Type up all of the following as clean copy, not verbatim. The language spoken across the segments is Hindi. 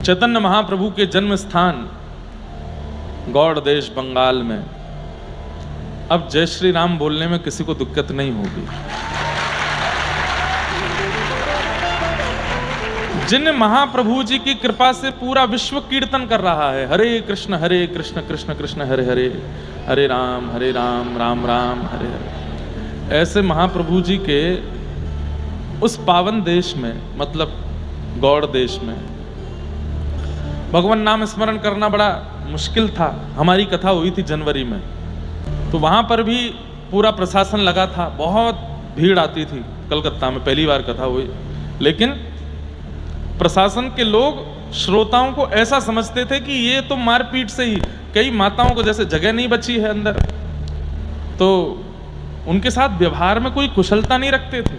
चैतन्य महाप्रभु के जन्म स्थान गौड़ देश बंगाल में अब जय श्री राम बोलने में किसी को दिक्कत नहीं होगी। जिन महाप्रभु जी की कृपा से पूरा विश्व कीर्तन कर रहा है, हरे कृष्ण कृष्ण कृष्ण हरे हरे, हरे राम राम राम हरे हरे, ऐसे महाप्रभु जी के उस पावन देश में, मतलब गौड़ देश में, भगवान नाम स्मरण करना बड़ा मुश्किल था। हमारी कथा हुई थी जनवरी में, तो वहाँ पर भी पूरा प्रशासन लगा था, बहुत भीड़ आती थी। कलकत्ता में पहली बार कथा हुई, लेकिन प्रशासन के लोग श्रोताओं को ऐसा समझते थे कि ये तो मारपीट से ही, कई माताओं को जैसे जगह नहीं बची है अंदर, तो उनके साथ व्यवहार में कोई कुशलता नहीं रखते थे,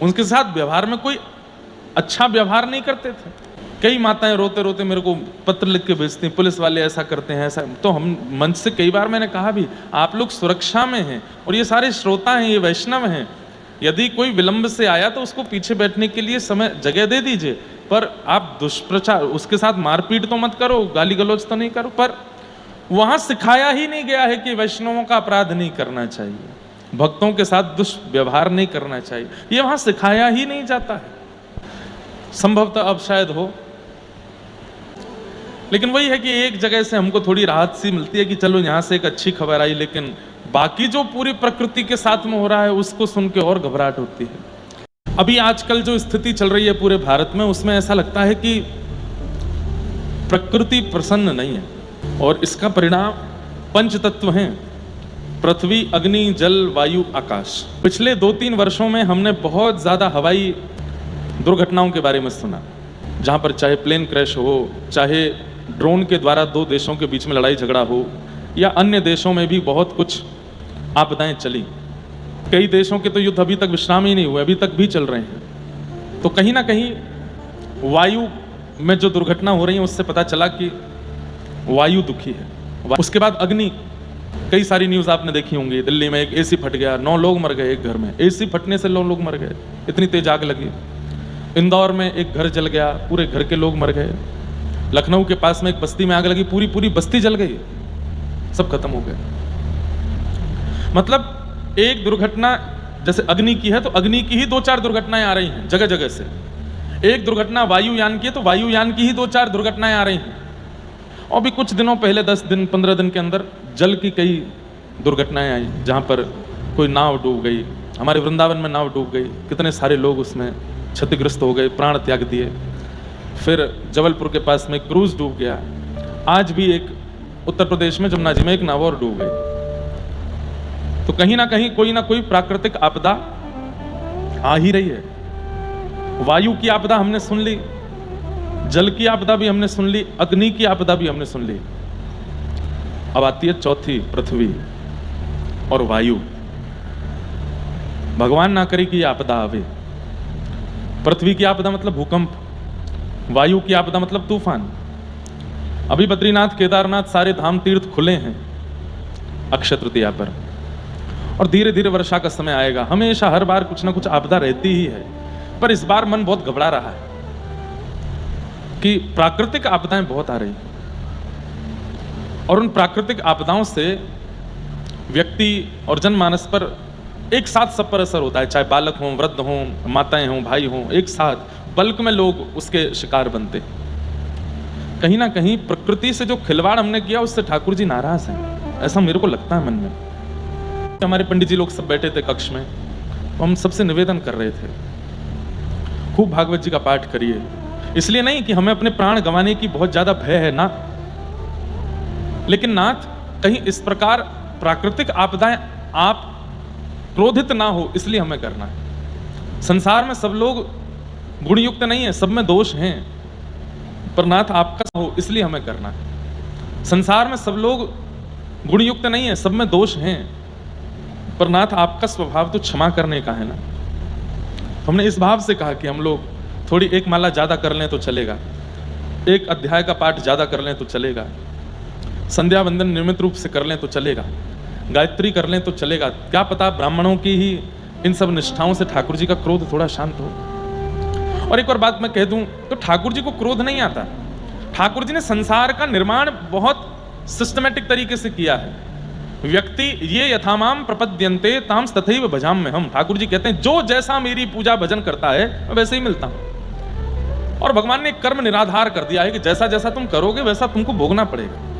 उनके साथ व्यवहार में कोई अच्छा व्यवहार नहीं करते थे। कई माताएं रोते रोते मेरे को पत्र लिख के भेजती हैं, पुलिस वाले ऐसा करते हैं ऐसा। तो हम मंच से कई बार मैंने कहा भी, आप लोग सुरक्षा में हैं और ये सारे श्रोता हैं, ये वैष्णव हैं, यदि कोई विलंब से आया तो उसको पीछे बैठने के लिए समय जगह दे दीजिए, पर आप दुष्प्रचार, उसके साथ मारपीट तो मत करो, गाली गलौज तो नहीं करो। पर वहां सिखाया ही नहीं गया है कि वैष्णवों का अपराध नहीं करना चाहिए, भक्तों के साथ दुष्व्यवहार नहीं करना चाहिए, ये वहां सिखाया ही नहीं जाता है। संभवतः अब शायद हो, लेकिन वही है कि एक जगह से हमको थोड़ी राहत सी मिलती है कि चलो यहाँ से एक अच्छी खबर आई, लेकिन बाकी जो पूरी प्रकृति के साथ में हो रहा है उसको सुन के और घबराहट होती है। अभी आजकल जो स्थिति चल रही है पूरे भारत में, उसमें ऐसा लगता है कि प्रकृति प्रसन्न नहीं है, और इसका परिणाम पंच तत्व हैं, पृथ्वी, अग्नि, जल, वायु, आकाश। पिछले 2-3 वर्षों में हमने बहुत ज्यादा हवाई दुर्घटनाओं के बारे में सुना, जहां पर चाहे प्लेन क्रैश हो, चाहे ड्रोन के द्वारा 2 देशों के बीच में लड़ाई झगड़ा हो, या अन्य देशों में भी बहुत कुछ आपदाएं चली। कई देशों के तो युद्ध अभी तक विश्राम ही नहीं हुए, अभी तक भी चल रहे हैं। तो कहीं ना कहीं वायु में जो दुर्घटना हो रही है उससे पता चला कि वायु दुखी है। उसके बाद अग्नि, कई सारी न्यूज आपने देखी होंगी, दिल्ली में एक एसी फट गया, 9 लोग मर गए एक घर में, एसी फटने से 9 लोग मर गए, इतनी तेज आग लगी। इंदौर में एक घर जल गया, पूरे घर के लोग मर गए। लखनऊ के पास में एक बस्ती में आग लगी, पूरी बस्ती जल गई, सब खत्म हो गए। मतलब एक दुर्घटना जैसे अग्नि की है, तो अग्नि की ही 2-4 दुर्घटनाएं आ रही हैं जगह जगह से। एक दुर्घटना वायुयान की है, तो वायुयान की ही 2-4 दुर्घटनाएं आ रही हैं। और भी कुछ दिनों पहले 10 दिन 15 दिन के अंदर जल की कई दुर्घटनाएं आई, जहां पर कोई नाव डूब गई, हमारे वृंदावन में नाव डूब गई, कितने सारे लोग उसमें क्षतिग्रस्त हो गए, प्राण त्याग दिए। फिर जबलपुर के पास में क्रूज डूब गया। आज भी एक उत्तर प्रदेश में जमुना जी में एक नाव और डूब गई। तो कहीं ना कहीं कोई ना कोई प्राकृतिक आपदा आ ही रही है। वायु की आपदा हमने सुन ली, जल की आपदा भी हमने सुन ली, अग्नि की आपदा भी हमने सुन ली। अब आती है चौथी, पृथ्वी और वायु। भगवान ना करे कि यह आपदा आवे। पृथ्वी की आपदा मतलब भूकंप, वायु की आपदा मतलब तूफान। अभी बद्रीनाथ, केदारनाथ, सारे धाम तीर्थ खुले हैं अक्षय तृतीया पर, और धीरे धीरे वर्षा का समय आएगा। हमेशा हर बार कुछ ना कुछ आपदा रहती ही है, पर इस बार मन बहुत घबरा रहा है कि प्राकृतिक आपदाएं बहुत आ रही हैं, और उन प्राकृतिक आपदाओं से व्यक्ति और जनमानस पर एक साथ सब पर असर होता है, चाहे बालक हों, वृद्ध हों, माताएं हों, भाई हों, एक साथ बल्क में लोग उसके शिकार बनते। कहीं ना कहीं प्रकृति से जो खिलवाड़ हमने किया उससे ठाकुर जी नाराज हैं, ऐसा मेरे को लगता है मन में। हमारे पंडित जी लोग सब बैठे थे कक्ष में, तो हम सबसे निवेदन कर रहे थे, खूब भागवत जी का पाठ करिए। इसलिए नहीं कि हमें अपने प्राण गंवाने की बहुत ज्यादा भय है ना, लेकिन नाथ कहीं इस प्रकार प्राकृतिक आपदाएं आप क्रोधित ना हो, इसलिए हमें करना है। संसार में सब लोग गुणयुक्त नहीं है, सब में दोष हैं, पर नाथ आपका हो इसलिए हमें करना है। संसार में सब लोग गुणयुक्त नहीं है, सब में दोष हैं, पर नाथ आपका स्वभाव तो क्षमा करने का है ना। हमने इस भाव से कहा कि हम लोग थोड़ी एक माला ज्यादा कर लें तो चलेगा, एक अध्याय का पाठ ज्यादा कर लें तो चलेगा, संध्या वंदन नियमित रूप से कर लें तो चलेगा, गायत्री कर लें तो चलेगा। क्या पता ब्राह्मणों की ही इन सब निष्ठाओं से ठाकुर जी का क्रोध थोड़ा शांत हो। और एक और बात मैं कह दूं तो ठाकुर जी को क्रोध नहीं आता। ठाकुर जी ने संसार का निर्माण बहुत सिस्टमेटिक तरीके से किया है। व्यक्ति ये यथामाम प्रपद्यन्ते ताम तथैव भजाम में हम, ठाकुर जी कहते हैं जो जैसा मेरी पूजा भजन करता है मैं वैसे ही मिलता हूं। और भगवान ने कर्म निराधार कर दिया है कि जैसा जैसा तुम करोगे वैसा तुमको भोगना पड़ेगा।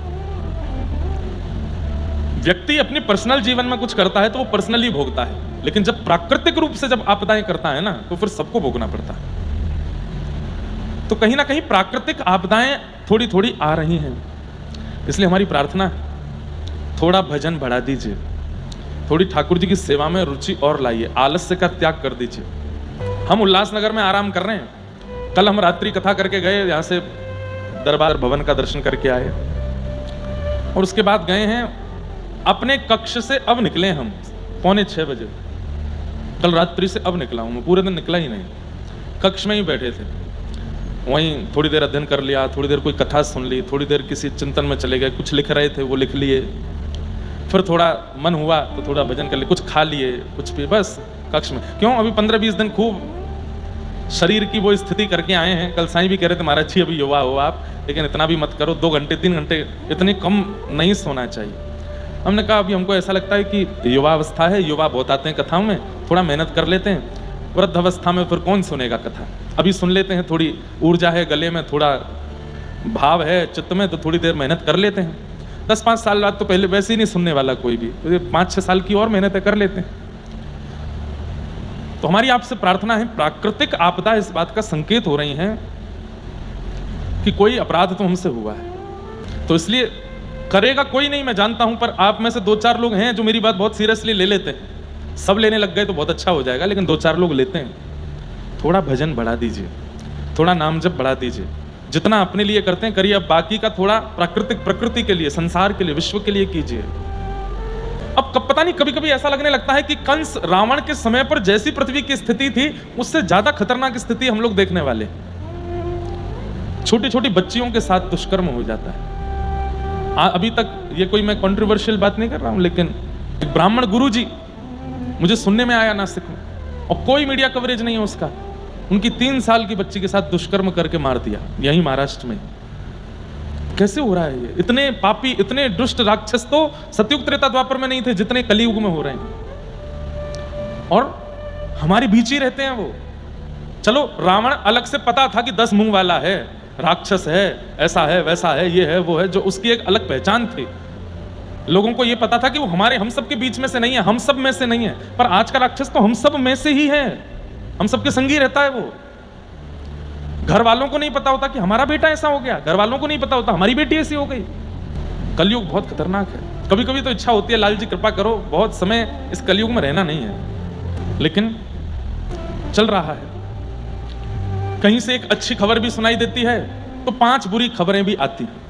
व्यक्ति अपनी पर्सनल जीवन में कुछ करता है तो वो पर्सनली भोगता है, लेकिन जब प्राकृतिक रूप से जब आपदाएं करता है ना तो फिर सबको भोगना पड़ता है। तो कहीं ना कहीं प्राकृतिक आपदाएं थोड़ी थोड़ी आ रही हैं, इसलिए हमारी प्रार्थना है थोड़ा भजन बढ़ा दीजिए, थोड़ी ठाकुर जी की सेवा में रुचि और लाइए, आलस्य का त्याग कर दीजिए। हम उल्लासनगर में आराम कर रहे हैं, कल हम रात्रि कथा करके गए, यहाँ से दरबार भवन का दर्शन करके आए और उसके बाद गए हैं अपने कक्ष से। अब निकले हम 5:45 बजे, कल रात्रि से अब निकला हूं मैं, पूरे दिन निकला ही नहीं, कक्ष में ही बैठे थे, वहीं थोड़ी देर अध्ययन कर लिया, थोड़ी देर कोई कथा सुन ली, थोड़ी देर किसी चिंतन में चले गए, कुछ लिख रहे थे वो लिख लिए, फिर थोड़ा मन हुआ तो थोड़ा भजन कर लिए, कुछ खा लिए, कुछ भी, बस कक्ष में। क्यों, अभी 15-20 दिन खूब शरीर की वो स्थिति करके आए हैं। कल साईं भी कह रहे थे महाराज जी अभी युवा हो आप, लेकिन इतना भी मत करो, 2 घंटे 3 घंटे इतने कम नहीं सोना चाहिए। हमने कहा अभी हमको ऐसा लगता है कि युवा अवस्था है, युवा बहुत आते हैं कथाओं में, थोड़ा मेहनत कर लेते हैं, वृद्ध अवस्था में फिर कौन सुनेगा कथा, अभी सुन लेते हैं, थोड़ी ऊर्जा है गले में, थोड़ा भाव है चित्त में, तो थोड़ी देर मेहनत कर लेते हैं। 10-5 साल बाद तो पहले वैसे ही नहीं सुनने वाला कोई भी, तो 5-6 साल की और मेहनत कर लेते हैं। तो हमारी आपसे प्रार्थना है, प्राकृतिक आपदा इस बात का संकेत हो रही है कि कोई अपराध तो हमसे हुआ है, तो इसलिए करेगा कोई नहीं मैं जानता हूं, पर आप में से 2-4 लोग हैं जो मेरी बात बहुत सीरियसली ले लेते हैं। सब लेने लग गए तो बहुत अच्छा हो जाएगा, लेकिन 2-4 लोग लेते हैं। थोड़ा भजन बढ़ा दीजिए, थोड़ा नाम जप बढ़ा दीजिए, जितना अपने लिए करते हैं करिए, अब बाकी का थोड़ा प्राकृतिक प्रकृति के लिए, संसार के लिए, विश्व के लिए कीजिए। अब कब पता नहीं, कभी कभी ऐसा लगने लगता है कि कंस रावण के समय पर जैसी पृथ्वी की स्थिति थी उससे ज्यादा खतरनाक स्थिति हम लोग देखने वाले। छोटी छोटी बच्चियों के साथ दुष्कर्म हो जाता है। अभी तक ये कोई मैं कंट्रोवर्शियल बात नहीं कर रहा हूं, लेकिन एक ब्राह्मण गुरुजी मुझे सुनने में आया नासिक में, और कोई मीडिया कवरेज नहीं है उसका, उनकी 3 साल की बच्ची के साथ दुष्कर्म करके मार दिया, यही महाराष्ट्र में। कैसे हो रहा है ये? इतने पापी, इतने दुष्ट राक्षस तो सतयुग त्रेता द्वापर में नहीं थे जितने कलियुग में हो रहे हैं, और हमारे बीच ही रहते हैं वो। चलो रावण अलग से पता था कि 10 मुंह वाला है, राक्षस है, ऐसा है, वैसा है, ये है, वो है, जो उसकी एक अलग पहचान थी। लोगों को ये पता था कि वो हम सब के बीच में से नहीं है, हम सब में से नहीं है, पर आज का राक्षस तो हम सब में से ही है, हम सबके संगी रहता है वो। घर वालों को नहीं पता होता कि हमारा बेटा ऐसा हो गया, घर वालों को नहीं पता होता हमारी बेटी ऐसी हो गई। कलयुग बहुत खतरनाक है। कभी कभी तो इच्छा होती है लाल जी कृपा करो बहुत समय इस कलयुग में रहना नहीं है, लेकिन चल रहा है। कहीं से एक अच्छी खबर भी सुनाई देती है तो 5 बुरी खबरें भी आती हैं।